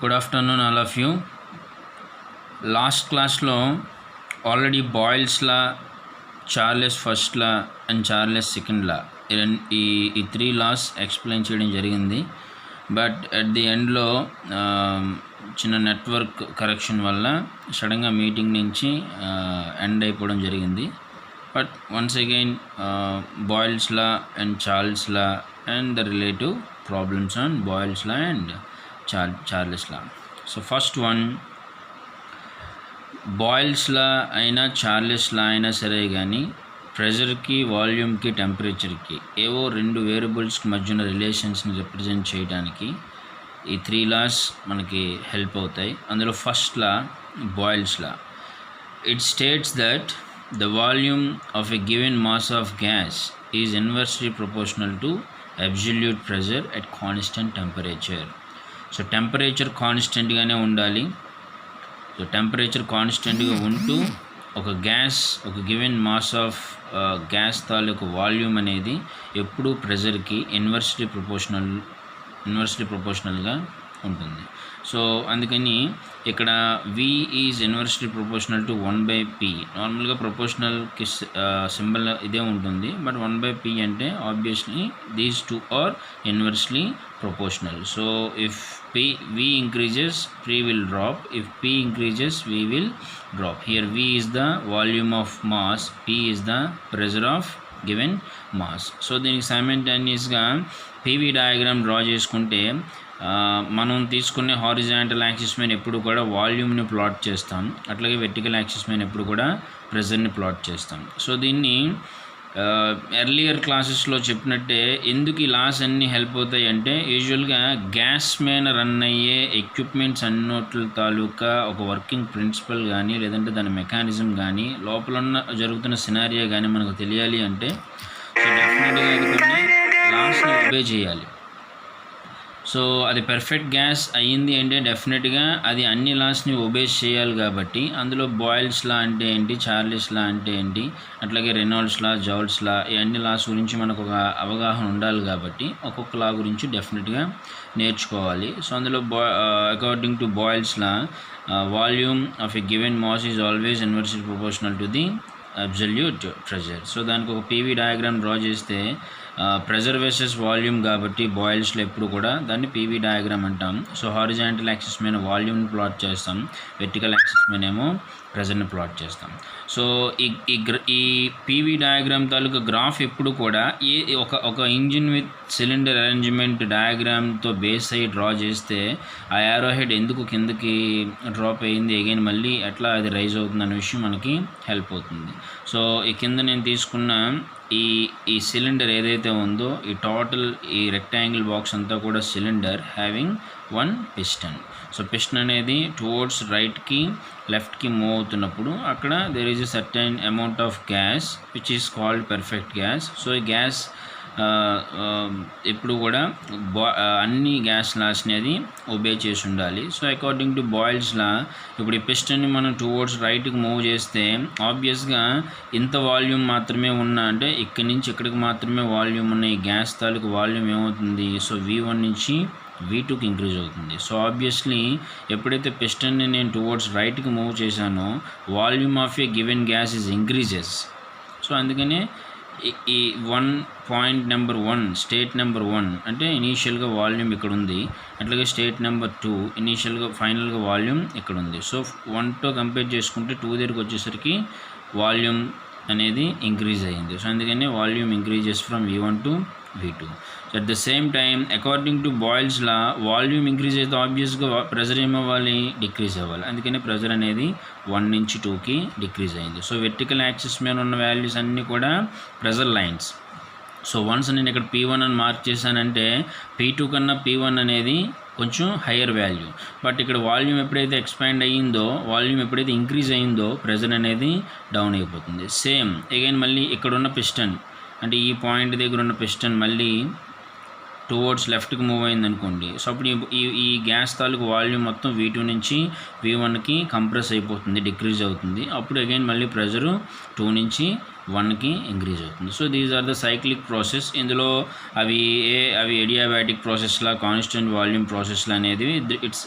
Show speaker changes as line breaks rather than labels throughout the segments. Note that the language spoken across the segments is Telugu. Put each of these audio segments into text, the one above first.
Good afternoon all of you. Last క్లాస్లో already Boyle's law, Charles first law and Charles second law ఈ త్రీ లాస్ ఎక్స్ప్లెయిన్ చేయడం జరిగింది. బట్ అట్ ది ఎండ్లో చిన్న నెట్వర్క్ కరెక్షన్ వల్ల సడన్గా మీటింగ్ నుంచి ఎండ్ అయిపోవడం జరిగింది. But once again boils law and Charles law and the relative problems on boils law and Charles law. So first one, boils లా అయినా చార్లెస్ లా అయినా సరే కానీ ప్రెషర్కి, వాల్యూమ్కి, టెంపరేచర్కి ఏవో రెండు వేరియబుల్స్కి మధ్య ఉన్న రిలేషన్స్ని రిప్రజెంట్ చేయడానికి ఈ త్రీ లాస్ మనకి హెల్ప్ అవుతాయి. అందులో first law Boyle's law. It states that the volume of a given mass of gas is inversely proportional to absolute pressure at constant temperature. So temperature కాన్స్టెంట్గానే ఉండాలి. సో టెంపరేచర్ కాన్స్టెంట్గా ఉంటూ ఒక గివెన్ మాస్ ఆఫ్ గ్యాస్ తాలూకు వాల్యూమ్ అనేది ఎప్పుడూ ప్రెషర్కి ఇన్వర్స్లీ ప్రపోర్షనల్గా ఉంటుంది. సో అందుకని ఇక్కడ V is inversely proportional to 1/P. నార్మల్గా ప్రపోర్షనల్కి సింబల్ ఇదే ఉంటుంది, బట్ 1/P అంటే obviously these two are inversely proportional. So if V increases, P will drop. If P increases, V will drop. Here V is the volume of mass, P is the pressure of given mass. So దీనికి సైమల్టేనియస్గా PV డయాగ్రామ్ డ్రా చేసుకుంటే మనం తీసుకునే హారిజాంటల్ యాక్సిస్ మీద ఎప్పుడు కూడా వాల్యూమ్ని ప్లాట్ చేస్తాం, అట్లాగే వెర్టికల్ యాక్సిస్ మీద ఎప్పుడు కూడా ప్రెషర్ని ప్లాట్ చేస్తాం. సో దీన్ని ఎర్లియర్ క్లాసెస్లో చెప్పినట్టే ఎందుకు ఈ లాస్ అన్నీ హెల్ప్ అవుతాయి అంటే, యూజువల్గా గ్యాస్ మీద రన్ అయ్యే ఎక్విప్మెంట్స్ అన్నోట్ల తాలూకా ఒక వర్కింగ్ ప్రిన్సిపల్ కానీ, లేదంటే దాని మెకానిజం కానీ, లోపల ఉన్న జరుగుతున్న సినారియో కానీ మనకు తెలియాలి అంటే సో డెఫినెట్గా అది కొన్ని లాస్ని ఒబే చేయాలి. సో అది పర్ఫెక్ట్ గ్యాస్ అయ్యింది అంటే డెఫినెట్గా అది అన్ని లాస్ని ఒబే చేయాలి. కాబట్టి అందులో బాయిల్స్ లా అంటే ఏంటి, చార్లెస్ లా అంటే ఏంటి, అట్లాగే రెనాల్డ్స్ లా, జౌల్స్ లా, ఈ అన్ని లాస్ గురించి మనకు ఒక అవగాహన ఉండాలి. కాబట్టి ఒక్కొక్క లా గురించి డెఫినెట్గా నేర్చుకోవాలి. సో అందులో according to Boyle's law, volume of a given mass is always inversely proportional to the absolute pressure. So దానికి ఒక PV డయాగ్రామ్ డ్రా చేస్తే ప్రెషర్ వర్సెస్ వాల్యూమ్ కాబట్టి బాయిల్స్లో ఎప్పుడు కూడా దాన్ని PV డయాగ్రామ్ అంటాం. సో హారిజాంటల్ యాక్సిస్ మీద వాల్యూమ్ని ప్లాట్ చేస్తాం, వెర్టికల్ యాక్సిస్ మీద ఏమో ప్రెషర్ని ప్లాట్ చేస్తాం. సో ఈ PV డయాగ్రామ్ తాలూకా గ్రాఫ్ ఎప్పుడు కూడా ఒక ఇంజిన్ విత్ సిలిండర్ అరేంజ్మెంట్ డయాగ్రామ్తో బేస్ అయ్యి డ్రా చేస్తే ఆ యారో హెడ్ ఎందుకు కిందకి డ్రాప్ అయ్యింది, అగైన్ మళ్ళీ ఎట్లా అది రైజ్ అవుతుంది అనే విషయం మనకి హెల్ప్ అవుతుంది. సో ఈ కింద నేను తీసుకున్న ఈ సిలిండర్ ఏదైతే ఉందో, ఈ టోటల్ ఈ రెక్టాంగిల్ బాక్స్ అంతా కూడా cylinder having one piston. So piston అనేది టువర్డ్స్ రైట్కి లెఫ్ట్కి మూవ్ అవుతున్నప్పుడు అక్కడ there is a certain amount of gas which is called perfect gas. So ఈ గ్యాస్ ఎప్పుడు కూడా అన్ని గ్యాస్ లాస్ అనేది ఒబే చేసి ఉండాలి. So according to Boyle's law, ఇప్పుడు ఈ పిస్టన్ని మనం టువర్డ్స్ రైట్కి మూవ్ చేస్తే ఆబ్వియస్గా ఇంత వాల్యూమ్ మాత్రమే ఉన్నా అంటే ఇక్కడి నుంచి ఇక్కడికి మాత్రమే వాల్యూమ్ ఉన్న ఈ గ్యాస్ తాలూకు వాల్యూమ్ ఏమవుతుంది, సో V1 నుంచి V2కి ఇంక్రీజ్ అవుతుంది. సో ఆబ్వియస్లీ ఎప్పుడైతే పిస్టన్ని నేను టువర్డ్స్ రైట్కి మూవ్ చేశానో volume of a given gas is increases. So అందుకనే ఈ పాయింట్ నెంబర్ 1 స్టేట్ నెంబర్ 1 అంటే ఇనీషియల్గా వాల్యూమ్ ఇక్కడ ఉంది, అట్లాగే స్టేట్ నెంబర్ 2 ఇనీషియల్గా ఫైనల్గా వాల్యూమ్ ఇక్కడ ఉంది. సో 1తో కంపేర్ చేసుకుంటే 2 దగ్గరికి వచ్చేసరికి వాల్యూమ్ అనేది ఇంక్రీజ్ అయ్యింది. సో అందుకని volume increases from V1 to V2. So at the same time according to Boyle's law, volume increase అయితే ఆబ్వియస్గా ప్రెషర్ ఏమవ్వాలి, డిక్రీజ్ అవ్వాలి. అందుకని ప్రెషర్ అనేది 1 నుంచి 2కి డిక్రీజ్ అయింది. సో వెర్టికల్ యాక్సిస్ మీద ఉన్న వాల్యూస్ అన్నీ కూడా ప్రెషర్ లైన్స్. సో వన్స్ నేను ఇక్కడ P1 అని మార్క్ చేశానంటే P2 కన్నా P1 అనేది కొంచెం హయ్యర్ వాల్యూ. బట్ ఇక్కడ వాల్యూమ్ ఎప్పుడైతే ఎక్స్పాండ్ అయ్యిందో, వాల్యూమ్ ఎప్పుడైతే ఇంక్రీజ్ అయ్యిందో ప్రెషర్ అనేది డౌన్ అయిపోతుంది. సేమ్ అగైన్ మళ్ళీ ఇక్కడ ఉన్న పిస్టన్ అంటే ఈ పాయింట్ దగ్గర ఉన్న పిస్టన్ మళ్ళీ టువర్డ్స్ లెఫ్ట్కి మూవ్ అయింది అనుకోండి. సో అప్పుడు ఈ గ్యాస్ తాలూకు వాల్యూమ్ మొత్తం V2 నుంచి V1కి కంప్రెస్ అయిపోతుంది, డిక్రీజ్ అవుతుంది. అప్పుడు అగైన్ మళ్ళీ ప్రెషరు 2 నుంచి 1కి ఇంక్రీజ్ అవుతుంది. So these are the cyclic process. ఇందులో అవి ఎడియాబాటిక్ ప్రాసెస్లా కాన్స్టెంట్ వాల్యూమ్ ప్రాసెస్లా అనేది ఇట్స్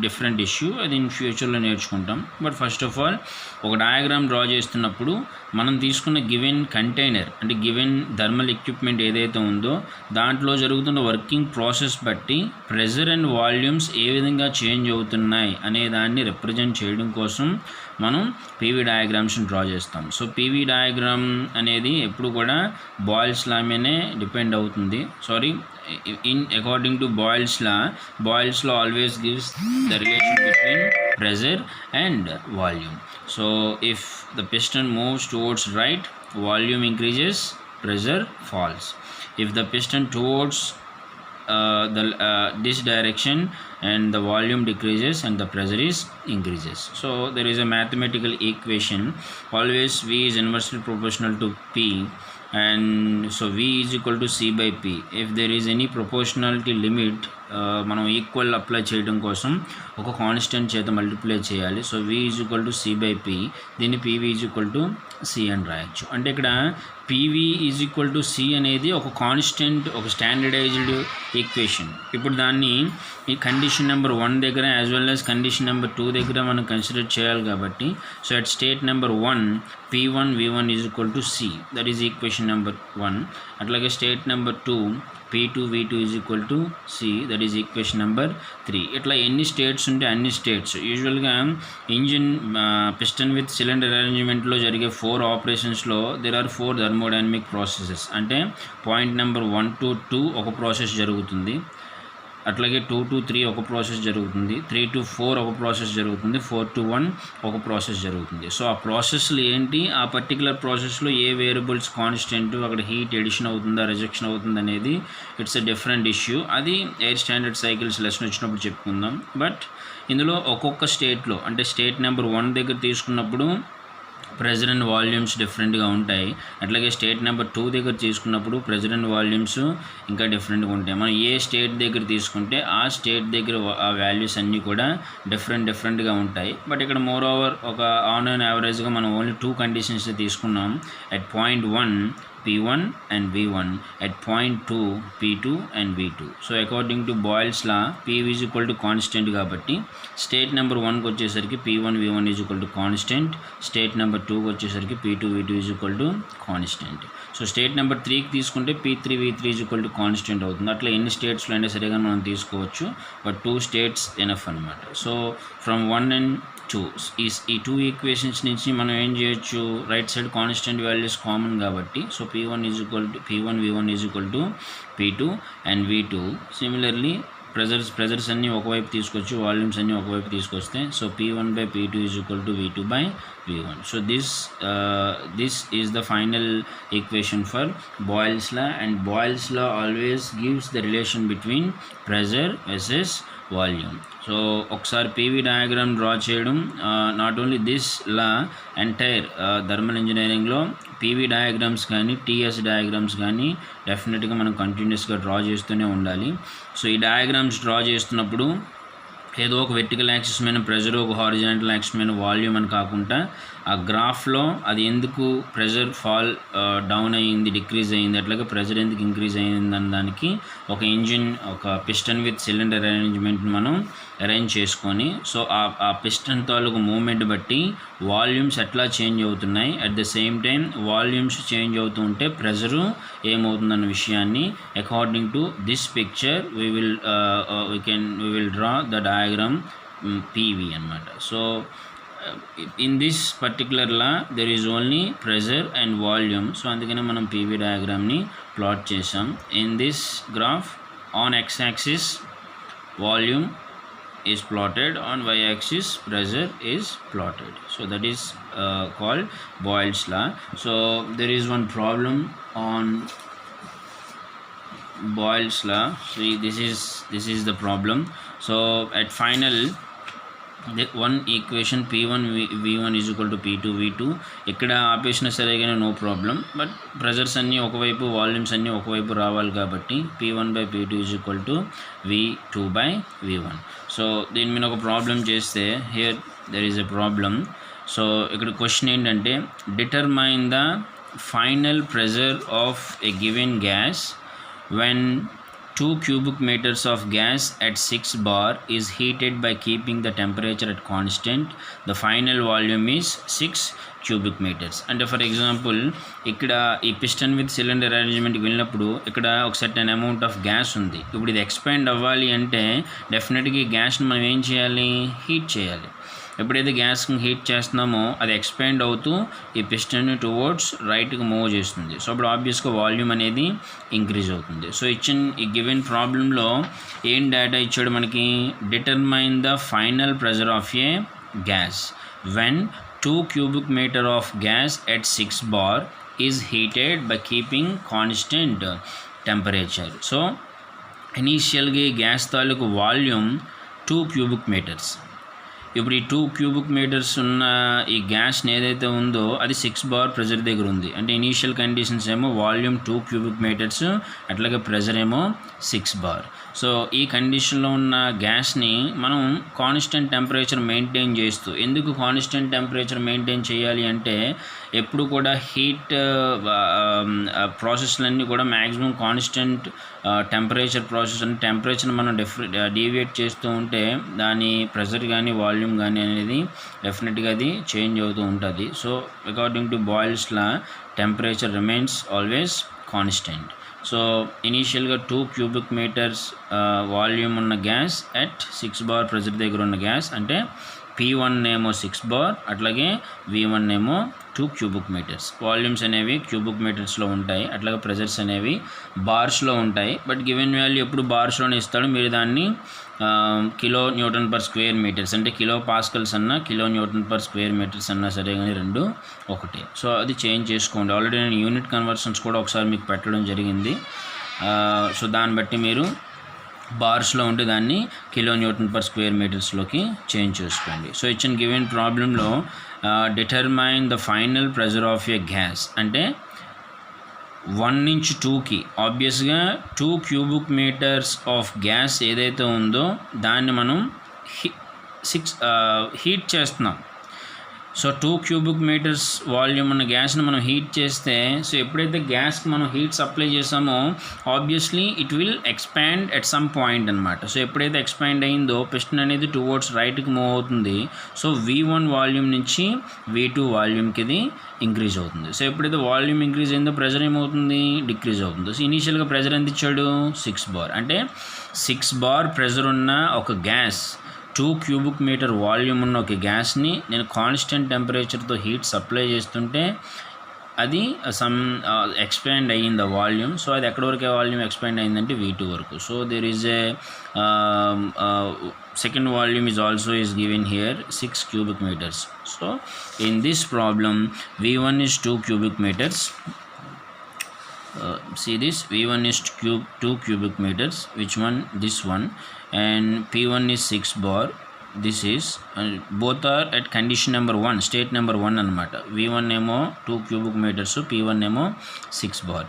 డిఫరెంట్ ఇష్యూ. అది ఇన్ ఫ్యూచర్లో నేర్చుకుంటాం. బట్ ఫస్ట్ ఆఫ్ ఆల్ ఒక డయాగ్రామ్ డ్రా చేస్తున్నప్పుడు మనం తీసుకున్న గివెన్ కంటైనర్ అంటే గివెన్ థర్మల్ ఎక్విప్మెంట్ ఏదైతే ఉందో దాంట్లో జరుగుతున్న వర్కింగ్ ప్రాసెస్ బట్టి ప్రెజర్ అండ్ వాల్యూమ్స్ ఏ విధంగా చేంజ్ అవుతున్నాయి అనే దాన్ని రిప్రజెంట్ చేయడం కోసం మనం పీవీ డయాగ్రామ్స్ని డ్రా చేస్తాం. సో పీవీ డయాగ్రామ్ అనేది ఎప్పుడు కూడా బాయిల్స్ లా మీదనే డిపెండ్ అవుతుంది. According to Boyle's law always gives the relation between pressure and volume. So if the piston moves towards right, volume increases, pressure falls. If the piston towards this direction and the volume decreases and the pressure is increases. So there is a mathematical equation, always V is inversely proportional to P, and so V is equal to C by P. If there is any proportionality limit, మనం ఈక్వల్ అప్లై చేయడం కోసం ఒక కాన్స్టెంట్ చేత మల్టిప్లై చేయాలి. So V is equal to C by P, దీన్ని PV is equal to C అని రాయొచ్చు. అంటే ఇక్కడ PV is equal to C అనేది ఒక కాన్స్టెంట్, ఒక స్టాండర్డైజ్డ్ ఈక్వేషన్. ఇప్పుడు దాన్ని ఈ కండిషన్ నెంబర్ 1 దగ్గర as well as condition number 2 దగ్గర మనం కన్సిడర్ చేయాలి కాబట్టి, so at state number 1 P1 V1 is equal to C, that is equation number 1. అట్లాగే state number 2 P2 V2 is equal to C, that is equation number 3. ఇట్లా ఎన్ని స్టేట్స్ ఉంటే అన్ని స్టేట్స్. యూజువల్గా ఇంజిన్ పిస్టన్ విత్ సిలిండర్ అరేంజ్మెంట్లో జరిగే 4 ఆపరేషన్స్లో దెర్ ఆర్ 4 థర్మోడైనమిక్ ప్రాసెసెస్. అంటే పాయింట్ నెంబర్ 1 to 2 ఒక ప్రాసెస్ జరుగుతుంది, అట్లాగే 2 to 3 ఒక ప్రాసెస్ జరుగుతుంది, 3 to 4 ఒక ప్రాసెస్ జరుగుతుంది, 4 to 1 ఒక ప్రాసెస్ జరుగుతుంది. సో ఆ ప్రాసెస్లు ఏంటి, ఆ పర్టికులర్ ప్రాసెస్లో ఏ వేరియబుల్స్ కాన్స్టెంట్, అక్కడ హీట్ ఎడిషన్ అవుతుందా రిజెక్షన్ అవుతుంది అనేది ఇట్స్ ఎ డిఫరెంట్ ఇష్యూ. అది ఎయిర్ స్టాండర్డ్ సైకిల్స్ లెసన్ వచ్చినప్పుడు చెప్పుకుందాం. బట్ ఇందులో ఒక్కొక్క స్టేట్లో అంటే స్టేట్ నెంబర్ 1 దగ్గర తీసుకున్నప్పుడు ప్రెజర్ అండ్ వాల్యూమ్స్ డిఫరెంట్గా ఉంటాయి. అట్లాగే స్టేట్ నెంబర్ 2 దగ్గర తీసుకున్నప్పుడు ప్రెజర్ అండ్ వాల్యూమ్స్ ఇంకా డిఫరెంట్గా ఉంటాయి. మనం ఏ స్టేట్ దగ్గర తీసుకుంటే ఆ స్టేట్ దగ్గర ఆ వాల్యూస్ అన్నీ కూడా డిఫరెంట్గా ఉంటాయి. బట్ ఇక్కడ మోర్ ఓవర్ ఒక ఆన్ అండ్ యావరేజ్గా మనం ఓన్లీ 2 కండిషన్స్ తీసుకున్నాం. At point 1 P1 and V1, at point 2 P2 and V2. So according to Boyle's law, P is equal to constant కాబట్టి స్టేట్ నెంబర్ 1కి వచ్చేసరికి P1 V1 is equal to constant, state number 2కి వచ్చేసరికి P2 V2 is equal to constant. So state number 3కి తీసుకుంటే P3 V3 is equal to constant అవుతుంది. అట్లా ఎన్ని స్టేట్స్లో అయినా సరిగా మనం తీసుకోవచ్చు, బట్ 2 స్టేట్స్ ఎనఫ్ అనమాట. సో ఫ్రమ్ 1 and 2 ఈ 2 ఈక్వేషన్స్ నుంచి మనం ఏం చేయొచ్చు, right side constant values common కాబట్టి, so P1 V1 is equal to P2 and V2. Similarly pressures అన్నీ ఒకవైపు తీసుకొచ్చి వాల్యూమ్స్ అన్నీ ఒకవైపు తీసుకొస్తే, so P1 by P2 is equal to V2 by V1. So this is the final equation for Boyle's law, and Boyle's law always gives the relation between pressure versus volume. So ఒకసారి పీవీ డయాగ్రామ్ డ్రా చేయడం, not only this law, entire thermal ఇంజనీరింగ్లో పీవీ డయాగ్రామ్స్ కానీ టీఎస్ డయాగ్రామ్స్ కానీ డెఫినెట్గా మనం కంటిన్యూస్గా డ్రా చేస్తూనే ఉండాలి. సో ఈ డయాగ్రామ్స్ డ్రా చేస్తున్నప్పుడు ఏదో ఒక వెర్టికల్ యాక్సిస్ మీద ప్రెజర్, ఒక హారిజాంటల్ యాక్సిస్ మీద వాల్యూమ్ అని కాకుండా ఆ గ్రాఫ్లో అది ఎందుకు ప్రెజర్ ఫాల్ డౌన్ అయ్యింది, డిక్రీజ్ అయ్యింది, అట్లాగే ప్రెజర్ ఎందుకు ఇంక్రీజ్ అయ్యింది అన్న దానికి ఒక ఇంజిన్, ఒక పిస్టన్ విత్ సిలిండర్ అరేంజ్మెంట్ని మనం అరేంజ్ చేసుకొని, సో ఆ పిస్టన్ తాలూకు మూమెంట్ బట్టి వాల్యూమ్స్ ఎట్లా చేంజ్ అవుతున్నాయి, at the same time volumes change అవుతూ ఉంటే ప్రెజరు ఏమవుతుందన్న విషయాన్ని according to this picture we will draw the diagram PV అనమాట. So in this particular law there is only pressure and volume, so అందుకనే మనం PV డయాగ్రామ్ని ప్లాట్ చేసాం. in this graph on x-axis volume is plotted, on y-axis pressure is plotted. So that is called Boyle's law. So there is one problem on Boyle's law. See, this is the problem. So at final the one equation P1 V1 is equal to P2 V2 ఇక్కడ ఆపేసిన సరిగానే నో ప్రాబ్లం, బట్ ప్రెజర్స్ అన్నీ ఒకవైపు వాల్యూమ్స్ అన్నీ ఒకవైపు రావాలి కాబట్టి P1 by P2 is equal to V2 by V1. So దీని మీద ఒక ప్రాబ్లం చేస్తే here there is a problem. So ఇక్కడ క్వశ్చన్ ఏంటంటే determine the final pressure of a given gas when 2 cubic meters of gas at 6 bar is heated by keeping the temperature at constant. The final volume is 6 cubic meters. అంటే ఫర్ ఎగ్జాంపుల్ ఇక్కడ ఈ పిస్టన్ విత్ సిలిండర్ అరేంజ్మెంట్కి వెళ్ళినప్పుడు ఇక్కడ ఒక సర్టెన్ అమౌంట్ ఆఫ్ గ్యాస్ ఉంది. ఇప్పుడు ఇది ఎక్స్పాండ్ అవ్వాలి అంటే డెఫినెట్గా ఈ గ్యాస్ని మనం ఏం చేయాలి, హీట్ చేయాలి. ఎప్పుడైతే గ్యాస్ని హీట్ చేస్తున్నామో అది ఎక్స్పాండ్ అవుతూ ఈ పిస్టన్ టువర్డ్స్ రైట్కి మూవ్ చేస్తుంది. సో అప్పుడు ఆబ్వియస్గా వాల్యూమ్ అనేది ఇంక్రీజ్ అవుతుంది. సో ఈ గివెన్ ప్రాబ్లంలో ఏం డేటా ఇచ్చాడు మనకి, determine the final pressure of a gas when 2 cubic meter of gas at 6 bar is heated by keeping constant temperature. So ఇనీషియల్గా ఈ గ్యాస్ తాలూకు వాల్యూమ్ 2 cubic meters. ఇప్పుడు ఈ 2 cubic meters ఉన్న ఈ గ్యాస్ని ఏదైతే ఉందో అది 6 bar ప్రెజర్ దగ్గర ఉంది. అంటే ఇనీషియల్ కండిషన్స్ ఏమో వాల్యూమ్ 2 cubic meters, అట్లాగే ప్రెజర్ ఏమో 6 bar. సో ఈ కండిషన్లో ఉన్న గ్యాస్ని మనం కాన్స్టెంట్ టెంపరేచర్ మెయింటైన్ చేస్తూ, ఎందుకు కాన్స్టెంట్ టెంపరేచర్ మెయింటైన్ చేయాలి అంటే ఎప్పుడు కూడా హీట్ ప్రాసెస్లన్నీ కూడా మ్యాక్సిమం కాన్స్టెంట్ టెంపరేచర్ ప్రాసెస్ అంటే టెంపరేచర్ని మనం డీవియేట్ చేస్తూ ఉంటే దాని ప్రెజర్ కానీ వాల్యూమ్ కానీ అనేది డెఫినెట్గా అది చేంజ్ అవుతూ ఉంటుంది. So according to Boyle's law temperature remains always constant. So ఇనీషియల్గా 2 cubic meters వాల్యూమ్ ఉన్న గ్యాస్ అట్ 6 bar ప్రెజర్ దగ్గర ఉన్న గ్యాస్ అంటే P1 ఏమో 6 bar, అట్లాగే V1 ఏమో 2 cubic meters. వాల్యూమ్స్ అనేవి క్యూబిక్ మీటర్స్లో ఉంటాయి, అట్లాగే ప్రెజర్స్ అనేవి బార్స్లో ఉంటాయి. బట్ గివెన్ వాల్యూ ఎప్పుడు బార్స్లోనే ఇస్తాడు, మీరు దాన్ని kilo newton per square metres అంటే కిలో పాస్కల్స్ అన్నా kilo newton per square metres అన్నా సరే కానీ రెండు ఒకటే. సో అది చేంజ్ చేసుకోండి. ఆల్రెడీ నేను యూనిట్ కన్వర్షన్స్ కూడా ఒకసారి మీకు పెట్టడం జరిగింది. సో దాన్ని బట్టి మీరు బార్స్లో ఉంటే దాన్ని కిలో న్యూటన్ పర్ స్క్వేర్ మీటర్స్లోకి చేంజ్ చేసుకోండి. సో ఇచ్చిన గివెన్ ప్రాబ్లంలో determine the final pressure of a gas అంటే 1 నుంచి 2కి ఆబ్వియస్గా 2 cubic meters ఆఫ్ గ్యాస్ ఏదైతే ఉందో దాన్ని మనం హీట్ చేస్తున్నాం. సో 2 cubic meters వాల్యూమ్ ఉన్న గ్యాస్ని మనం హీట్ చేస్తే, సో ఎప్పుడైతే గ్యాస్కి మనం హీట్ సప్లై చేసామో obviously it will expand at some point అనమాట. సో ఎప్పుడైతే ఎక్స్పాండ్ అయిందో పిస్టన్ అనేది టువర్డ్స్ రైట్కి మూవ్ అవుతుంది. సో V1 వాల్యూమ్ నుంచి V2 వాల్యూమ్కి ఇది ఇంక్రీజ్ అవుతుంది. సో ఎప్పుడైతే వాల్యూమ్ ఇంక్రీజ్ అయిందో ప్రెజర్ ఏమవుతుంది, డిక్రీజ్ అవుతుంది. సో ఇనీషియల్గా ప్రెజర్ ఎంత ఇచ్చాడు, 6 bar. అంటే 6 bar ప్రెజర్ ఉన్న ఒక గ్యాస్ 2 cubic meter వాల్యూమ్ ఉన్న ఒక గ్యాస్ని నేను కాన్స్టెంట్ టెంపరేచర్తో హీట్ సప్లై చేస్తుంటే అది సమ్ ఎక్స్పాండ్ అయ్యింది ఆ వాల్యూమ్. సో అది ఎక్కడి వరకు వాల్యూమ్ ఎక్స్పాండ్ అయిందంటే V2 వరకు. So there is a second volume is also is given here 6 cubic meters. So in this problem V1 is 2 cubic meters. See this, V1 is 2 cubic meters, which one, this one, and P1 is 6 bar. This is both are at condition number 1, state number 1 అనమాట. V1 ఏమో 2 cubic meters, P1 ఏమో 6 bar.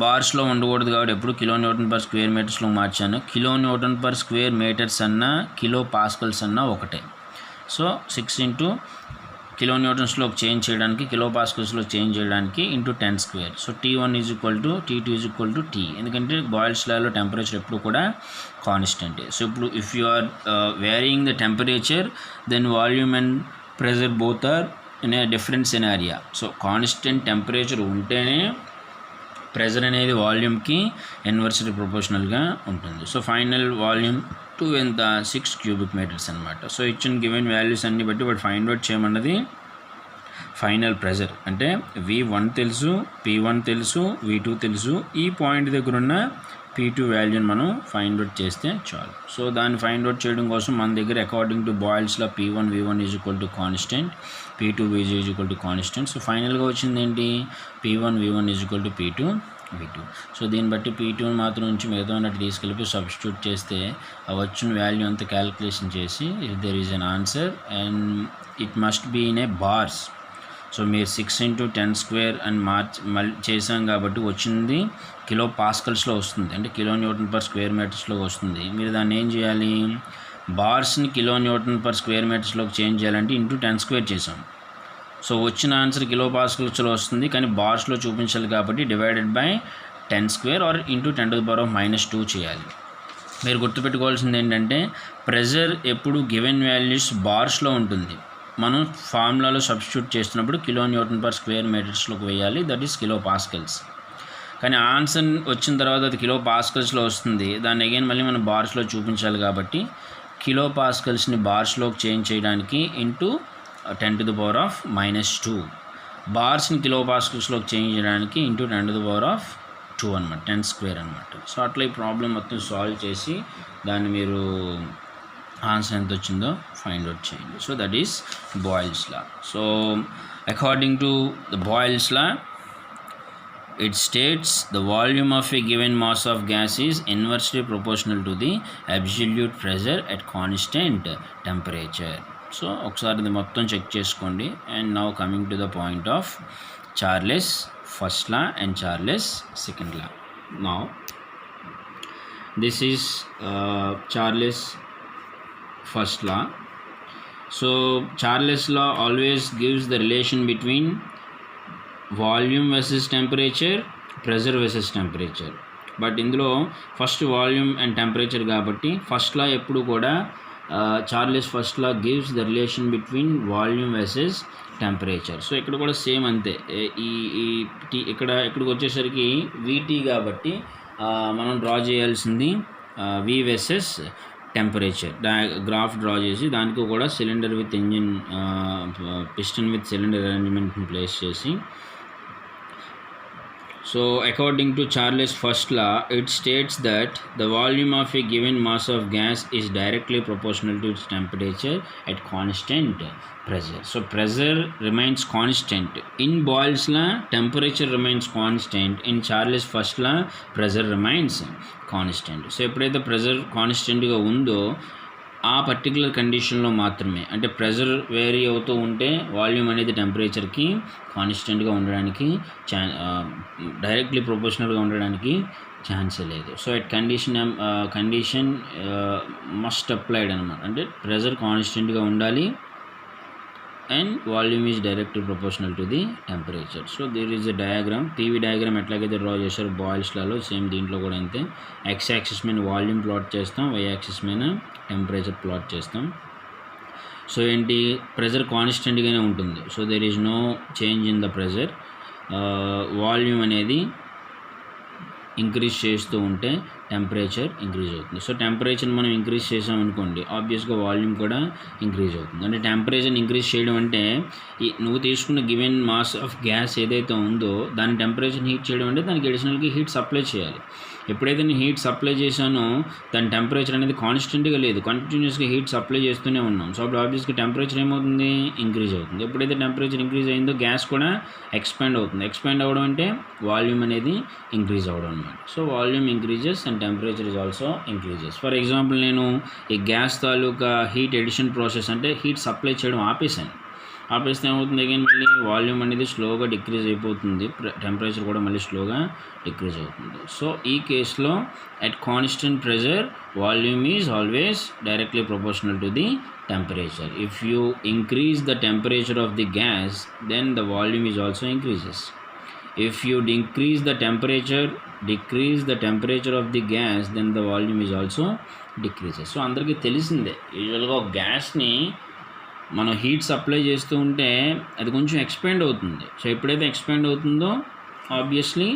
బార్స్లో ఉండకూడదు కాబట్టి ఎప్పుడు కిలో న్యూటన్ పర్ స్క్వేర్ మీటర్స్లో మార్చాను. Kilo newton per square metres అన్నా కిలో పాస్కల్స్ అన్నా ఒకటే. సో 6 ఇంటూ కిలో న్యూటన్స్లోకి చేంజ్ చేయడానికి, కిలో పాస్కల్స్లో చేంజ్ చేయడానికి into 10 square. So T1 is equal to T2 is equal to T. ఎందుకంటే బాయిల్స్ లాలో టెంపరేచర్ ఎప్పుడు కూడా కాన్స్టెంటే. సో ఇప్పుడు if you are varying the temperature then volume and pressure both are in a different scenario. So constant temperature ఉంటేనే ప్రెజర్ అనేది వాల్యూమ్కి ఇన్వర్స్లీ ప్రపోర్షనల్గా ఉంటుంది. సో ఫైనల్ వాల్యూమ్ 2 ఎంత 6 cubic meters అనమాట. సో ఇచ్చిన గివెన్ వాల్యూస్ అన్ని బట్టి వాడు ఫైండ్ అవుట్ చేయమన్నది ఫైనల్ ప్రెజర్. అంటే V1 తెలుసు, P1 తెలుసు, V2 తెలుసు. ఈ పాయింట్ దగ్గర ఉన్న P2 వాల్యూని మనం ఫైండ్ అవుట్ చేస్తే చాలు. సో దాన్ని ఫైండ్ అవుట్ చేయడం కోసం మన దగ్గర అకార్డింగ్ టు బాయిల్స్లో P1 V1 is equal to constant, P2 V is equal to constant. So ఫైనల్గా వచ్చింది ఏంటి, P1 V1 is equal to P2 V2. So దీన్ని బట్టి P2 మాత్రం నుంచి మిగతా ఉన్నట్టు తీసుకెళ్ళి సబ్స్టిట్యూట్ చేస్తే ఆ వచ్చిన వాల్యూ అంతా క్యాలిక్యులేషన్ చేసి if there is an answer and it must be in a bars. So మీరు 6 into 10 square అని మళ్ళీ చేసాం కాబట్టి వచ్చింది కిలో పాస్కల్స్లో వస్తుంది, అంటే కిలో న్యూటన్ పర్ స్క్వేర్ మీటర్స్లో వస్తుంది. మీరు దాన్ని ఏం చేయాలి, బార్స్ని కిలో న్యూటన్ పర్ స్క్వేర్ మీటర్స్లోకి చేంజ్ చేయాలంటే ఇంటూ 10 square చేసాం. సో వచ్చిన ఆన్సర్ కిలో పాస్కల్స్లో వస్తుంది, కానీ బార్స్లో చూపించాలి కాబట్టి డివైడెడ్ బై 10² ఆర్ ఇంటూ 10⁻⁻2 చేయాలి. మీరు గుర్తుపెట్టుకోవాల్సింది ఏంటంటే ప్రెజర్ ఎప్పుడు గివెన్ వాల్యూస్ బార్స్లో ఉంటుంది. మనం ఫార్ములాలో సబ్స్టిట్యూట్ చేస్తున్నప్పుడు kN/m²లోకి వేయాలి, దట్ ఈస్ కిలో పాస్కల్స్. కానీ ఆన్సర్ వచ్చిన తర్వాత అది కిలో పాస్కల్స్లో వస్తుంది, దాన్ని అగైన్ మళ్ళీ మనం బార్స్లో చూపించాలి కాబట్టి కిలో పాస్కల్స్ని బార్స్లోకి చేంజ్ చేయడానికి ఇంటూ 10⁻⁻2, బార్స్ని కిలో పాస్కల్స్లోకి చేంజ్ చేయడానికి ఇంటూ 10⁻2 అనమాట, 10² అనమాట. సో అట్లా ఈ ప్రాబ్లం మొత్తం సాల్వ్ చేసి దాన్ని మీరు ఆన్సర్ ఎంత వచ్చిందో ఫైండ్ అవుట్ చేయండి. So that is boils law. So according to the boils law, it states the volume of a given mass of gas is inversely proportional to the absolute pressure at constant temperature. So ఒకసారి ఇది మొత్తం చెక్ చేసుకోండి. And now coming to the point of Charles first law and Charles second law. Now this is Charles first law. So Charles' law always gives the relation between volume versus temperature, pressure versus temperature. But ఇందులో ఫస్ట్ వాల్యూమ్ అండ్ టెంపరేచర్ కాబట్టి ఫస్ట్ లా ఎప్పుడు కూడా Charles first law gives the relation between volume versus temperature. So ఇక్కడ కూడా సేమ్ అంతే. ఇక్కడికి వచ్చేసరికి వీటీ కాబట్టి మనం డ్రా చేయాల్సింది V versus temperature graph draw చేసి దానికి కూడా cylinder with engine piston with cylinder అరేంజ్మెంట్ని ప్లేస్ చేసి. So according to Charles first law, it states that the volume of a given mass of gas is directly proportional to its temperature at constant pressure. So pressure remains constant. In Boyle's law, temperature remains constant. In Charles first law, pressure remains constant. So ఎప్పుడైతే ప్రెజర్ కాన్స్టెంట్గా ఉందో ఆ పర్టికులర్ కండిషన్లో మాత్రమే, అంటే ప్రెజర్ వేరీ అవుతూ ఉంటే వాల్యూమ్ అనేది టెంపరేచర్కి కాన్స్టెంట్గా ఉండడానికి డైరెక్ట్లీ ప్రొపోర్షనల్గా ఉండడానికి ఛాన్సే లేదు. So at condition must applied అనమాట, అంటే ప్రెజర్ కాన్స్టెంట్గా ఉండాలి and volume is directly proportional to the temperature. So there is a diagram, PV diagram ఎట్లాగైతే డ్రా చేశారు బాయిల్స్ లాలో, సేమ్ దీంట్లో కూడా అంతే. ఎక్స్ యాక్సిస్ మీద వాల్యూమ్ ప్లాట్ చేస్తాం, వై యాక్సిస్ మీద టెంపరేచర్ ప్లాట్ చేస్తాం. సో ఏంటి, ప్రెజర్ కాన్స్టెంట్గానే ఉంటుంది. So there is no change in the pressure. Volume అనేది ఇంక్రీజ్ చేస్తూ ఉంటే టెంపరేచర్ ఇంక్రీజ్ అవుతుంది. సో టెంపరేచర్ని మనం ఇంక్రీజ్ చేసామనుకోండి, ఆబ్వియస్గా వాల్యూమ్ కూడా ఇంక్రీజ్ అవుతుంది. అంటే టెంపరేచర్ని ఇంక్రీజ్ చేయడం అంటే నువ్వు తీసుకున్న గివెన్ మాస్ ఆఫ్ గ్యాస్ ఏదైతే ఉందో దాని టెంపరేచర్ని హీట్ చేయడం అంటే దానికి అడిషనల్గా హీట్ సప్లై చేయాలి. ఎప్పుడైతే నేను హీట్ సప్లై చేశానో దాని టెంపరేచర్ అనేది కాన్స్టెంట్గా లేదు, కంటిన్యూస్గా హీట్ సప్లై చేస్తూనే ఉన్నాం. సో అప్పుడు ఆబ్వియస్గా టెంపరేచర్ ఏమవుతుంది, ఇంక్రీజ్ అవుతుంది. ఎప్పుడైతే టెంపరేచర్ ఇంక్రీజ్ అయిందో గ్యాస్ కూడా ఎక్స్పాండ్ అవుతుంది. ఎక్స్పాండ్ అవ్వడం అంటే వాల్యూమ్ అనేది ఇంక్రీజ్ అవ్వడం అనమాట. So volume increases and temperature is also increases. For example నేను ఈ గ్యాస్ తాలూకా హీట్ ఎడిషన్ ప్రాసెస్ అంటే హీట్ సప్లై చేయడం ఆపేస్తే ఏమవుతుంది, అగైన్ మళ్ళీ వాల్యూమ్ అనేది స్లోగా డిక్రీజ్ అయిపోతుంది, టెంపరేచర్ కూడా మళ్ళీ స్లోగా డిక్రీజ్ అవుతుంది. సో ఈ కేసులో at constant pressure volume is always directly proportional to the temperature. If you increase the temperature of the gas, then the volume is also increases. If you decrease the temperature of the gas, then the volume is also decreases. So అందరికీ తెలిసిందే, యూజువల్గా ఒక గ్యాస్ని మనం హీట్ సప్లై చేస్తూ ఉంటే అది కొంచెం ఎక్స్పాండ్ అవుతుంది. సో ఎప్పుడైతే ఎక్స్పాండ్ అవుతుందో ఆబ్వియస్లీ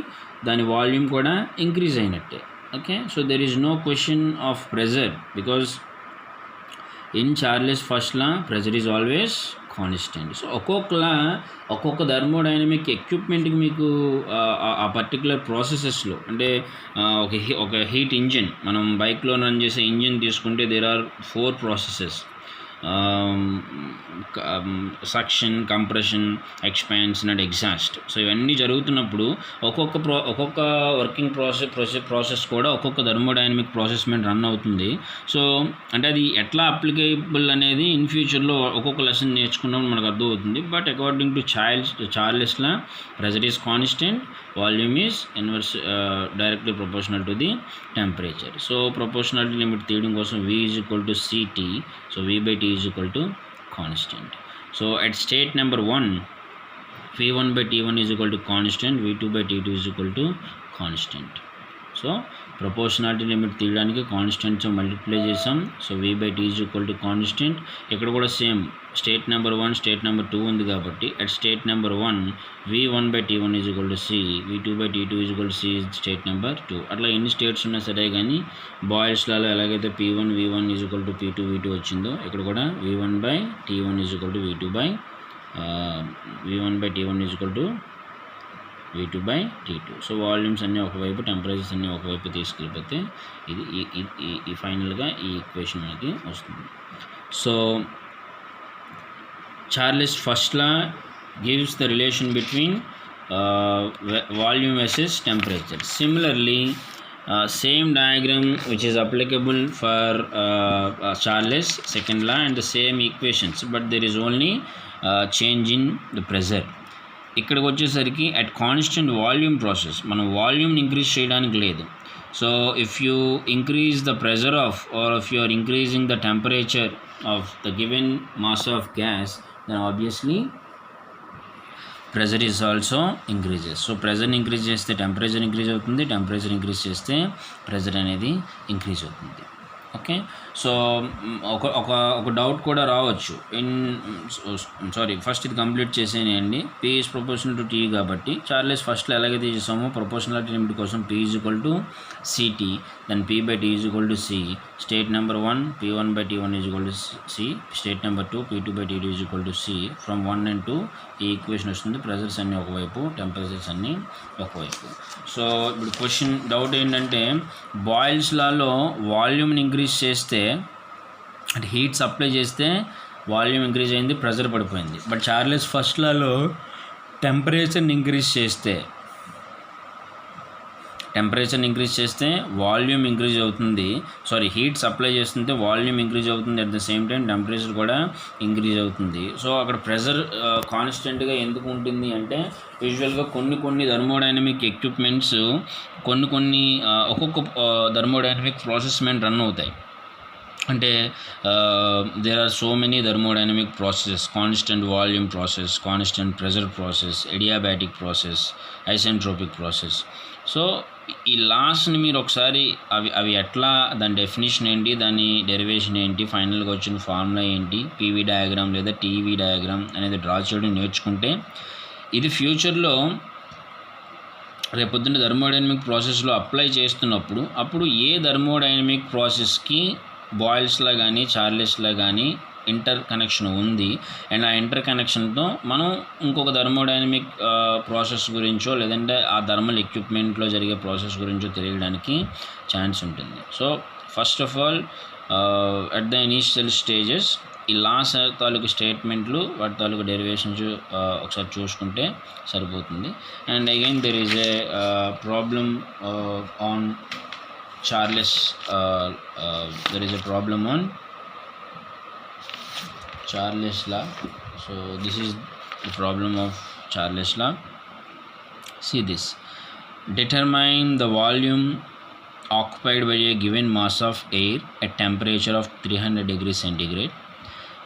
దాని వాల్యూమ్ కూడా ఇంక్రీజ్ అయినట్టే. Okay, so there is no question of pressure because in Charles first law pressure is always constant. So ఒక్కొక్క థర్మోడైనమిక్ ఎక్విప్మెంట్కి మీకు ఆ పర్టికులర్ ప్రాసెసెస్లో, అంటే ఒక హీట్ ఇంజిన్, మనం బైక్లో రన్ చేసే ఇంజిన్ తీసుకుంటే there are 4 processes: suction, compression, expansion and exhaust. So ఇవన్నీ జరుగుతున్నప్పుడు ఒక్కొక్క వర్కింగ్ ప్రాసెస్ కూడా ఒక్కొక్క థర్మోడైనమిక్ ప్రాసెస్ మీద రన్ అవుతుంది. సో అంటే అది ఎట్లా అప్లికేబుల్ అనేది ఇన్ ఫ్యూచర్లో ఒక్కొక్క లెసన్ నేర్చుకున్నప్పుడు మనకు అర్థమవుతుంది. But according to Charles law, pressure is constant, volume is directly proportional to the temperature. So proportionality limit తీయడం కోసం V is equal to CT. So V by T is equal to constant. So at state number 1, V1 by T1 is equal to constant, V2 by T2 is equal to constant. So proportionality limit తీయడానికి కాన్స్టెంట్స్ మల్టిప్లై చేసాం. So V by T is equal to constant. ఇక్కడ కూడా same state number 1 state number 2 ఉంది కాబట్టి at state number 1 V1 by T1 is equal to C, V2 by T2 is equal to C state number 2. అట్లా ఎన్ని స్టేట్స్ ఉన్నా సరే కానీ బాయిల్స్ లాలో ఎలాగైతే P1 V1 is equal to P2 V2 వచ్చిందో ఇక్కడ కూడా V1 by T1 is equal to V2 by T1 is equal to V2 by T2. So volumes అన్నీ ఒకవైపు, టెంపరేచర్స్ అన్నీ ఒకవైపు తీసుకెళ్ళిపోతే ఇది ఈ ఫైనల్గా ఈ ఈక్వేషన్ మనకి వస్తుంది. So Charles first law gives the relation between volume versus temperature. Similarly, same diagram which is applicable for Charles second law and the same equations, but there is only change in the pressure. ఇక్కడికి వచ్చేసరికి అట్ కాన్స్టెంట్ వాల్యూమ్ ప్రాసెస్ మనం వాల్యూమ్ని ఇంక్రీజ్ చేయడానికి లేదు. So if you increase the pressure of or if you are increasing the temperature of the given mass of gas then obviously pressure is also increases. So ప్రెజర్ని ఇంక్రీజ్ చేస్తే టెంపరేచర్ ఇంక్రీజ్ అవుతుంది, టెంపరేచర్ ఇంక్రీజ్ చేస్తే ప్రెజర్ అనేది ఇంక్రీజ్ అవుతుంది. ఓకే, సో ఒక డౌట్ కూడా రావచ్చు. ఫస్ట్ ఇది కంప్లీట్ చేసేయండి. P is proportional to T కాబట్టి చార్లెస్ ఫస్ట్లో ఎలాగైతే చేసామో ప్రపోర్షనాలిటీ లిమిట్ కోసం P is equal to CT, then P by T is equal to C. State number 1 P1 by T1 is equal to C, state number 2 P2 by T2 is equal to C. From 1 and 2 ఈ ఈక్వేషన్ వస్తుంది. ప్రెజర్స్ అన్నీ ఒకవైపు, టెంపరేచర్స్ అన్నీ ఒకవైపు. సో ఇప్పుడు క్వశ్చన్ డౌట్ ఏంటంటే బాయిల్స్ లాలో వాల్యూమ్ని ఇంక్రీజ్ చేస్తే అంటే హీట్ సప్లై చేస్తే వాల్యూమ్ ఇంక్రీజ్ అయింది, ప్రెజర్ పడిపోయింది. బట్ చార్లెస్ ఫస్ట్ లాలో టెంపరేచర్ని ఇంక్రీజ్ చేస్తే వాల్యూమ్ ఇంక్రీజ్ అవుతుంది. హీట్ సప్లై చేస్తుంటే వాల్యూమ్ ఇంక్రీజ్ అవుతుంది, at the same time temperature కూడా ఇంక్రీజ్ అవుతుంది. సో అక్కడ ప్రెజర్ కాన్స్టెంట్గా ఎందుకు ఉంటుంది అంటే యూజువల్గా కొన్ని థర్మోడైనమిక్ ఎక్విప్మెంట్స్ ఒక్కొక్క థర్మోడైనమిక్ ప్రాసెస్ మీద రన్ అవుతాయి. అంటే there are so many thermodynamic processes, constant volume process, constant pressure process, adiabatic process, isentropic process. So ఈ లాస్ట్ని మీరు ఒకసారి అవి ఎట్లా, దాని డెఫినేషన్ ఏంటి, దాని డెరివేషన్ ఏంటి, ఫైనల్గా వచ్చిన ఫార్ములా ఏంటి, పీవీ డయాగ్రామ్ లేదా టీవీ డయాగ్రామ్ అనేది డ్రా చేయడం నేర్చుకుంటే ఇది ఫ్యూచర్లో రేపొద్దున థర్మోడైనమిక్ ప్రాసెస్లో అప్లై చేస్తున్నప్పుడు అప్పుడు ఏ థర్మోడైనమిక్ ప్రాసెస్కి బాయిల్స్లో కానీ చార్లెస్లో కానీ ఇంటర్ కనెక్షన్ ఉంది అండ్ ఆ ఇంటర్ కనెక్షన్తో మనం ఇంకొక థర్మోడైనమిక్ ప్రాసెస్ గురించో లేదంటే ఆ థర్మల్ ఎక్విప్మెంట్లో జరిగే ప్రాసెస్ గురించో తెలియడానికి ఛాన్స్ ఉంటుంది. So first of all at the initial stages ఈ లాస్ తాలూకు స్టేట్మెంట్లు వాటి తాలూకు డెరివేషన్స్ ఒకసారి చూసుకుంటే సరిపోతుంది. And again there is a problem on Charles there is a problem on Charles law. So this is the problem of Charles law. See this: determine the volume occupied by a given mass of air at temperature of 300 degrees centigrade.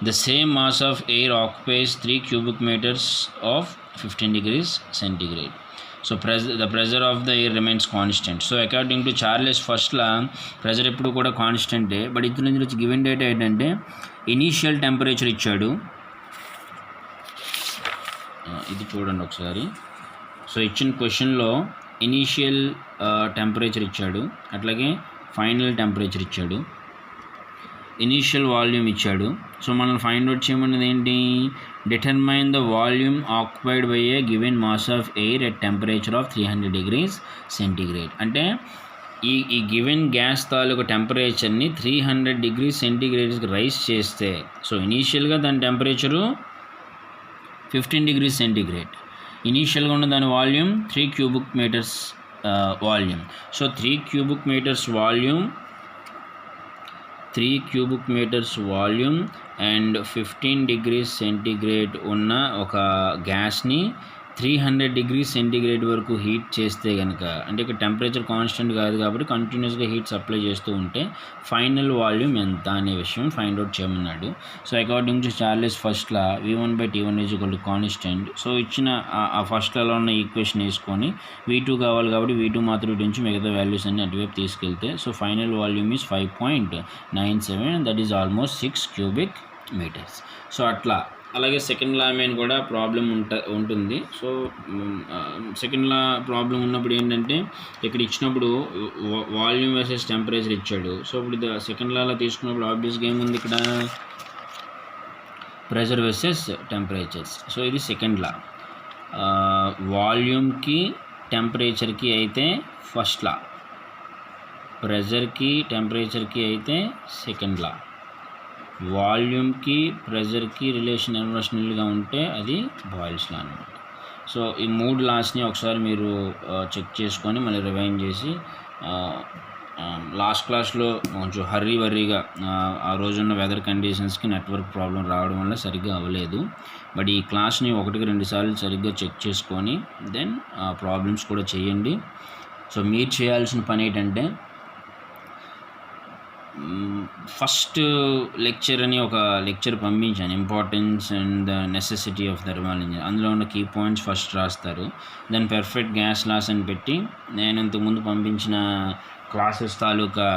The same mass of air occupies 3 cubic meters of 15 degrees centigrade. So the pressure of the air remains constant. So according to Charles first law pressure ఎప్పుడు కూడా కాన్స్టెంటే. బట్ ఇందులో నుంచి గివెన్ డేటా ఏంటంటే ఇనీషియల్ టెంపరేచర్ ఇచ్చాడు. ఇది చూడండి ఒకసారి. సో ఇచ్చిన క్వశ్చన్లో ఇనీషియల్ టెంపరేచర్ ఇచ్చాడు, అట్లాగే ఫైనల్ టెంపరేచర్ ఇచ్చాడు, ఇనీషియల్ వాల్యూమ్ ఇచ్చాడు. సో మనం ఫైండ్ అవుట్ చేయమన్నది ఏంటి, determine the volume occupied by a given mass of air at temperature of 300 degrees centigrade. అంటే ఈ గివెన్ గ్యాస్ తాలూకు టెంపరేచర్ని 300 degrees centigradeకి రైజ్ చేస్తే, సో ఇనీషియల్గా దాని టెంపరేచరు 15 degrees centigrade, ఇనీషియల్గా ఉన్న దాని volume 3 cubic meters volume. So 3 cubic meters volume, 3 cubic meters volume and 15 degrees centigrade ఉన్న ఒక గ్యాస్ని 300 డిగ్రీ సెంటీగ్రేడ్ వరకు హీట్ చేస్తే కనుక, అంటే ఇక్కడ టెంపరేచర్ కాన్స్టెంట్ కాదు కాబట్టి కంటిన్యూస్గా హీట్ సప్లై చేస్తూ ఉంటే ఫైనల్ వాల్యూమ్ ఎంత అనే విషయం ఫైండ్ అవుట్ చేయమన్నాడు. So according to Charles first law V1/T1 = constant. So ఇచ్చిన ఆ ఫస్ట్ లాలో ఉన్న ఈక్వేషన్ వేసుకొని V2 కావాలి కాబట్టి V2 మాత్రం ఇటు నుంచి మిగతా వాల్యూస్ అన్ని అటువైపు తీసుకెళ్తే so final volume is 5.97 and that is almost 6 cubic meters. So అట్లా అలాగే సెకండ్ లా మీద కూడా ప్రాబ్లం ఉంటుంది. సో సెకండ్ లా ప్రాబ్లం ఉన్నప్పుడు ఏంటంటే ఇక్కడ ఇచ్చినప్పుడు వాల్యూమ్ వర్సెస్ టెంపరేచర్ ఇచ్చాడు. సో ఇప్పుడు సెకండ్ లాలో తీసుకున్నప్పుడు ఆబ్వియస్గా ఏముంది ఇక్కడ ప్రెషర్ వర్సెస్ టెంపరేచర్స్. సో ఇది సెకండ్ లా. వాల్యూమ్కి టెంపరేచర్కి అయితే ఫస్ట్ లా, ప్రెషర్కి టెంపరేచర్కి అయితే సెకండ్ లా, వాల్యూమ్కి ప్రెషర్కి రిలేషన్ ఇన్వర్షనల్గా ఉంటే అది బాయిల్స్ లా అనమాట. సో ఈ 3 లాస్ని ఒకసారి మీరు చెక్ చేసుకొని మళ్ళీ రివైండ్ చేసి లాస్ట్ క్లాస్లో కొంచెం వర్రీగా ఆ రోజున్న వెదర్ కండిషన్స్కి నెట్వర్క్ ప్రాబ్లం రావడం వల్ల సరిగ్గా అవ్వలేదు. బట్ ఈ క్లాస్ని 1-2 సార్లు సరిగ్గా చెక్ చేసుకొని దెన్ ప్రాబ్లమ్స్ కూడా చేయండి. సో మీరు చేయాల్సిన పని ఏంటంటే ఫస్ట్ లెక్చర్ అని ఒక లెక్చర్ పంపించాను, importance and the necessity of thermal engine. అందులో ఉన్న కీ పాయింట్స్ ఫస్ట్ రాస్తారు. దెన్ పర్ఫెక్ట్ గ్యాస్ లాస్ అని పెట్టి నేను ఇంతకుముందు పంపించిన క్లాసెస్ తాలూకా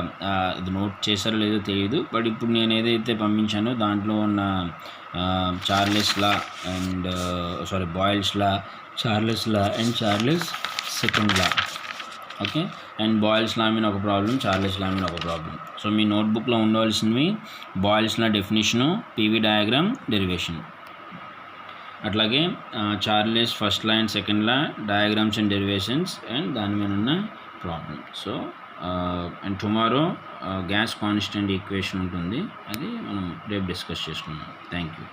ఇది నోట్ చేశారో లేదో తెలియదు, బట్ ఇప్పుడు నేను ఏదైతే పంపించానో దాంట్లో ఉన్న Charles law and Boyle's law, Charles law and Charles second law, okay, and Boyle's law మీద ఒక ప్రాబ్లం, చార్లెస్ లా మీద ఒక ప్రాబ్లం. సో మీ నోట్బుక్లో ఉండవలసినవి Boyle's law definition, PV diagram, derivation, అట్లాగే Charles first law and second law diagrams and derivations and దాని మీద ఉన్న problem. So and tomorrow gas constant equation ఉంటుంది, అది మనం రేపు డిస్కస్ చేసుకుందాం. Thank you.